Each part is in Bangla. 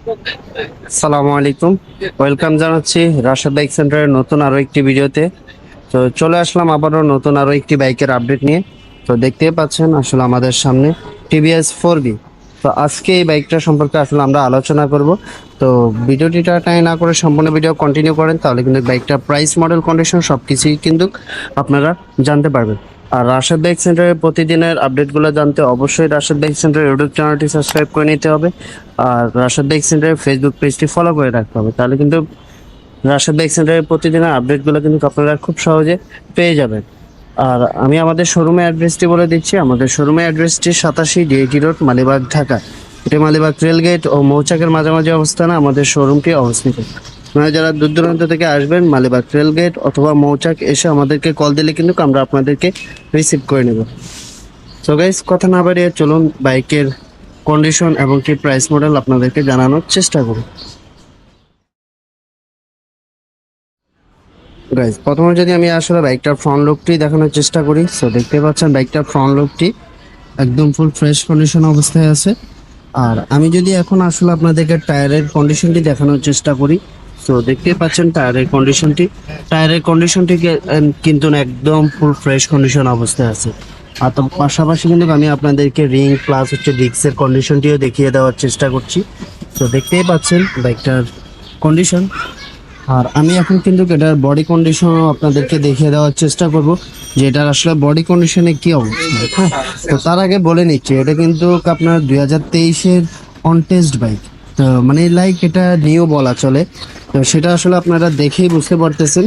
আসসালামু আলাইকুম। ওয়েলকাম জানাচ্ছি রাশেদ বাইক সেন্টারের নতুন আরো একটি ভিডিওতে। তো চলে আসলাম আবারও নতুন আরো একটি বাইকের আপডেট নিয়ে। তো দেখতেই পাচ্ছেন আসলে আমাদের সামনে টিভিএস 4B। তো আজকে এই বাইকটা সম্পর্কে আসলে আমরা আলোচনা করব। তো ভিডিওটি টাই না করে সম্পূর্ণ ভিডিও কন্টিনিউ করেন, তাহলে কিন্তু বাইকটার প্রাইস, মডেল, কন্ডিশন সবকিছুই কিন্তু আপনারা জানতে পারবেন। আর রাশেদ বাইক সেন্টারের প্রতিদিনের আপডেটগুলো জানতে অবশ্যই রাশেদ বাইক সেন্টারের ইউটিউব চ্যানেলটি সাবস্ক্রাইব করে নিতে হবে। আর রাশেদ বাইক সেন্টারের ফেসবুক পেজটি ফলো করে রাখতে হবে, তাহলে কিন্তু রাশেদ বাইক সেন্টারের প্রতিদিনের আপডেটগুলো কিন্তু আপনারা খুব সহজে পেয়ে যাবেন। আর আমি আমাদের শোরুমের অ্যাড্রেসটি বলে দিচ্ছি। আমাদের শোরুমের অ্যাড্রেসটি 87 ডিএটি রোড, মালিবাগ, ঢাকা। এটি মালিবাগ রেলগেট ও মৌচাকের মাঝামাঝি অবস্থানে আমাদের শোরুমটি অবস্থিত। আপনারা যারা দূর দূরান্ত থেকে আসবেন, মালিবাগ রেলগেট অথবা মৌচাক এসে আমাদেরকে কল দিলে কিন্তু আমরা আপনাদেরকে রিসিভ করে নেব। সো গাইস, কথা না বাড়িয়ে চলুন বাইকের কন্ডিশন এবং কি প্রাইস, মডেল আপনাদেরকে জানানোর চেষ্টা করুন। গাইস, প্রথমে যদি আমি আসলে বাইকটার ফ্রন্ট লুকটি দেখানোর চেষ্টা করি, সো দেখতে পাচ্ছেন বাইকটার ফ্রন্ট লুকটি একদম ফুল ফ্রেশ কন্ডিশন অবস্থায় আছে। আর আমি যদি এখন আসলে আপনাদেরকে টায়ারের কন্ডিশনটি দেখানোর চেষ্টা করি, সো দেখতেই পাচ্ছেন টায়ারের কন্ডিশনটি কিন্তু একদম ফুল ফ্রেশ কন্ডিশন অবস্থায় আছে। আর তার পাশাপাশি কিন্তু আমি আপনাদেরকে রিং প্লাস হচ্ছে ডিস্কের কন্ডিশনটিও দেখিয়ে দেওয়ার চেষ্টা করছি। তো দেখতেই পাচ্ছেন বাইকটার কন্ডিশন। আর আমি এখন কিন্তু এটার বডি কন্ডিশন আপনাদেরকে দেখিয়ে দেওয়ার চেষ্টা করব যে এটার আসলে বডি কন্ডিশনে কি অবস্থা। হ্যাঁ, তো তার আগে বলে নিচ্ছি, এটা কিন্তু আপনার 2023-এর অন টেস্ট বাইক। তো মানে লাইক এটা নিউ বলা চলে। তো সেটা আসলে আপনারা দেখেই বুঝতে পারতেছেন।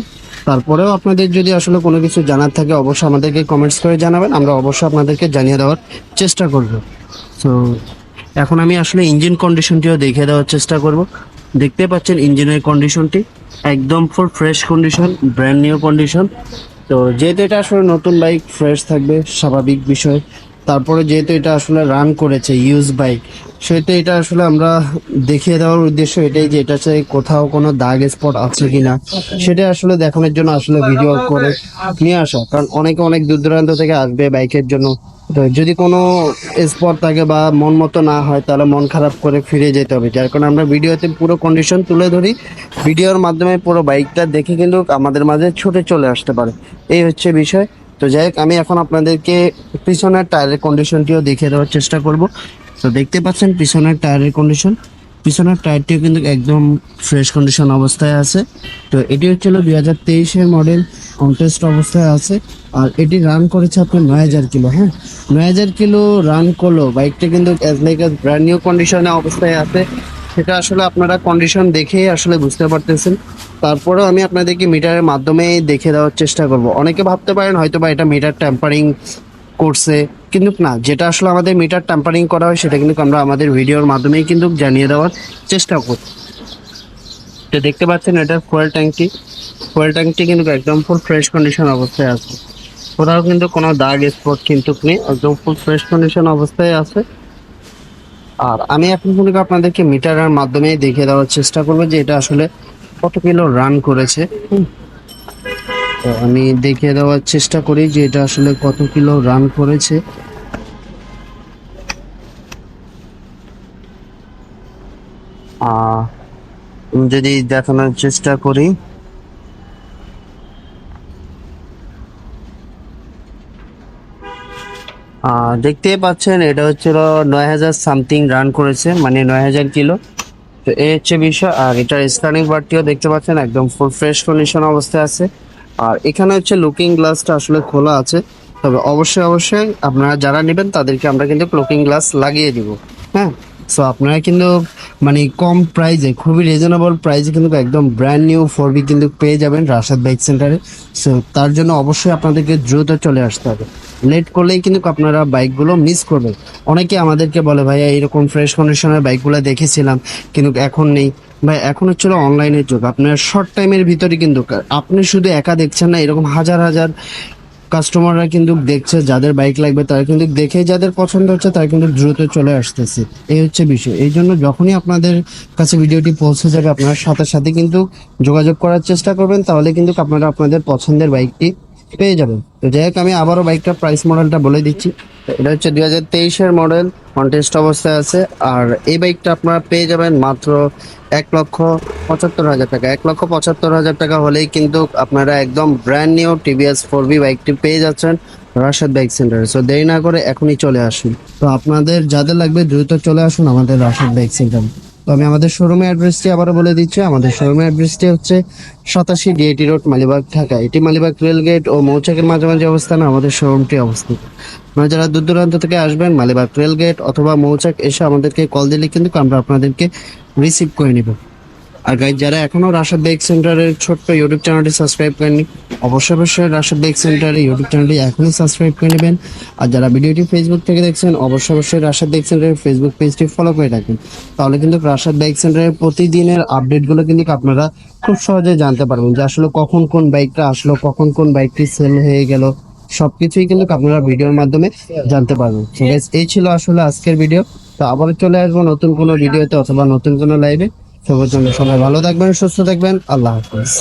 তারপরেও আপনাদের যদি আসলে কোনো কিছু জানার থাকে, অবশ্যই আমাদেরকে কমেন্টস করে জানাবেন, আমরা অবশ্যই আপনাদেরকে জানিয়ে দেওয়ার চেষ্টা করব। তো এখন আমি আসলে ইঞ্জিন কন্ডিশনটিও দেখে দেওয়ার চেষ্টা করব। দেখতে পাচ্ছেন ইঞ্জিনের কন্ডিশনটি একদম full fresh condition, brand new condition. তো যেহেতু এটা আসলে নতুন বাইক, ফ্রেশ থাকবে স্বাভাবিক বিষয়। তারপরে যেহেতু এটা আসলে রান করেছে ইউজ বাইক, সেহেতু এটা আসলে আমরা দেখিয়ে দেওয়ার উদ্দেশ্য এটাই যে এটা চাই কোথাও কোনো দাগ স্পট আছে কিনা, সেটা আসলে দেখানোর জন্য আসলে ভিডিও করে নিয়ে আসা। কারণ অনেকে অনেক দূর দূরান্ত থেকে আসবে বাইকের জন্য। তো যদি কোনো স্পট থাকে বা মন মতো না হয়, তাহলে মন খারাপ করে ফিরে যেতে হবে। যার কারণে আমরা ভিডিওতে পুরো কন্ডিশন তুলে ধরি। ভিডিওর মাধ্যমে পুরো বাইকটা দেখে কিন্তু আমাদের মাঝে ছুটে চলে আসতে পারে, এই হচ্ছে বিষয়। তো যাই হোক, আমি এখন আপনাদেরকে পিছনের টায়ারের কন্ডিশনটিও দেখিয়ে দেওয়ার চেষ্টা করব। তো দেখতে পাচ্ছেন পিছনের টায়ারের কন্ডিশন, পিছনের টায়ারটিও কিন্তু একদম ফ্রেশ কন্ডিশন অবস্থায় আছে। তো এটি হচ্ছিল 2023-এর মডেল, কন্টেস্ট অবস্থায় আছে। আর এটি রান করেছে আপনার 9000 কিলো। হ্যাঁ, 9000 কিলো রান করলো বাইকটা কিন্তু অ্যাজ লাইক ব্র্যান্ড নিউ কন্ডিশনে অবস্থায় আছে। সেটা আসলে আপনারা কন্ডিশন দেখেই আসলে বুঝতে পারতেছেন। তারপরেও আমি আপনাদেরকে মিটারের মাধ্যমে দেখে দেওয়ার চেষ্টা করব। অনেকে ভাবতে পারেন হয়তো বা এটা মিটার ট্যাম্পারিং করছে, কিন্তু না, যেটা আসলে আমাদের মিটার ট্যাম্পারিং করা হয় সেটা কিন্তু আমরা আমাদের ভিডিওর মাধ্যমেই কিন্তু জানিয়ে দেওয়ার চেষ্টা করি। তো দেখতে পাচ্ছেন এটার ফুয়েল ট্যাঙ্কটি কিন্তু একদম ফুল ফ্রেশ কন্ডিশন অবস্থায় আছে। কোথাও কিন্তু কোনো দাগ স্পট কিন্তু নেই, একদম ফুল ফ্রেশ কন্ডিশন অবস্থায় আছে। আর আমি এখন কিন্তু আপনাদেরকে মিটারের মাধ্যমে দেখিয়ে দেওয়ার চেষ্টা করবো যে এটা আসলে কত কিলো রান করেছে। তো আমি দেখিয়ে দেওয়ার চেষ্টা করি যে এটা আসলে কত কিলো রান করেছে। যদি দেখানোর চেষ্টা করি, দেখতেই পাচ্ছেন এটা হচ্ছিল 9000 সামথিং রান করেছে, মানে 9000 কিলো। তো এই হচ্ছে বিষয়। আর এটার স্টার্নিং বারটিও দেখতে পাচ্ছেন একদম ফুল ফ্রেশ কন্ডিশন অবস্থায় আছে। আর এখানে হচ্ছে লুকিং গ্লাসটা আসলে খোলা আছে। তবে অবশ্যই আপনারা যারা নেবেন তাদেরকে আমরা কিন্তু লুকিং গ্লাস লাগিয়ে দিব। হ্যাঁ, সো আপনারা কিন্তু মানে কম প্রাইসে, খুবই রিজনেবল প্রাইসে কিন্তু একদম ব্র্যান্ড নিউ 4B কিন্তু পেয়ে যাবেন রাশেদ বাইক সেন্টারে। সো তার জন্য অবশ্যই আপনাদেরকে দ্রুত চলে আসতে হবে। লেট করলেই কিন্তু আপনারা বাইকগুলো মিস করবেন। অনেকে আমাদেরকে বলে ভাইয়া এরকম ফ্রেশ কন্ডিশনের বাইকগুলো দেখেছিলাম কিন্তু এখন নেই। ভাই, এখন হচ্ছিল অনলাইনের যুগ। আপনার শর্ট টাইমের ভিতরে কিন্তু আপনি শুধু একা দেখছেন না, এরকম হাজার হাজার কাস্টমাররা কিন্তু দেখছে, যাদের বাইক লাগবে তারা কিন্তু দেখে যাদের পছন্দ হচ্ছে তারা কিন্তু দ্রুত চলে আসতেছে। এই হচ্ছে বিষয়। এই জন্য যখনই আপনাদের কাছে ভিডিওটি পৌঁছে যাবে, আপনারা সাথে সাথে কিন্তু যোগাযোগ করার চেষ্টা করবেন, তাহলে কিন্তু আপনারা আপনাদের পছন্দের বাইকটি পেয়ে যাবেন। তো যাই হোক, আমি আবারও বাইকটা প্রাইস মডেলটা বলে দিচ্ছি। তো এটা হচ্ছে 2023-এর মডেল, কন্টেস্ট অবস্থায় আছে। আর এই বাইকটা আপনারা পেয়ে যাবেন মাত্র 1,75,000 টাকা। 1,75,000 টাকা হলেই কিন্তু আপনারা একদম ব্র্যান্ড নিউ টিভিএস 4বি বাইকটি পেয়ে যাচ্ছেন রাশেদ বাইক সেন্টারে। সো দেরি না করে এখনই চলে আসুন। তো আপনাদের যাদের লাগবে দ্রুত চলে আসুন আমাদের রাশেদ বাইক সেন্টারে। তো আমি আমাদের শোরুমের অ্যাড্রেসটি আবারও বলে দিচ্ছি। আমাদের শোরুমের অ্যাড্রেসটি হচ্ছে 87 ডিআইটি রোড, মালিবাগ, ঢাকা। এটি মালিবাগ রেলগেট ও মৌচাকের মাঝামাঝি অবস্থানে আমাদের শোরুমটি অবস্থিত। আপনারা যারা দূর দূরান্ত থেকে আসবেন, মালিবাগ রেলগেট অথবা মৌচাক এসে আমাদেরকে কল দিলে কিন্তু আমরা আপনাদেরকে রিসিভ করে নিব। আর গাইজ, যারা এখনো রাশেদ বাইক সেন্টারের ছোট্ট ইউটিউব চ্যানেলটি সাবস্ক্রাইব করেননি, অবশ্যই রাশেদ বাইক সেন্টারের ইউটিউব চ্যানেলটি এখনই সাবস্ক্রাইব করে নেবেন। আর যারা ভিডিওটি ফেসবুক থেকে দেখছেন, অবশ্যই রাশেদ বাইক সেন্টারের ফেসবুক পেজটি ফলো করে রাখবেন। তাহলে কিন্তু রাশেদ বাইক সেন্টারের প্রতিদিনের আপডেটগুলো কিন্তু আপনারা খুব সহজে জানতে পারবেন যে আসলে কখন কোন বাইকটা আসলো, কখন কোন বাইকটি সেল হয়ে গেল, সবকিছুই কিন্তু আপনারা ভিডিওর মাধ্যমে জানতে পারবেন। So guys, এই ছিল আসলে আজকের ভিডিও। তো আবার চলে আসবো নতুন কোনো ভিডিওতে অথবা নতুন কোনো লাইভে। সবার জন্য সবাই ভালো থাকবেন, সুস্থ থাকবেন। আল্লাহ হাফেজ।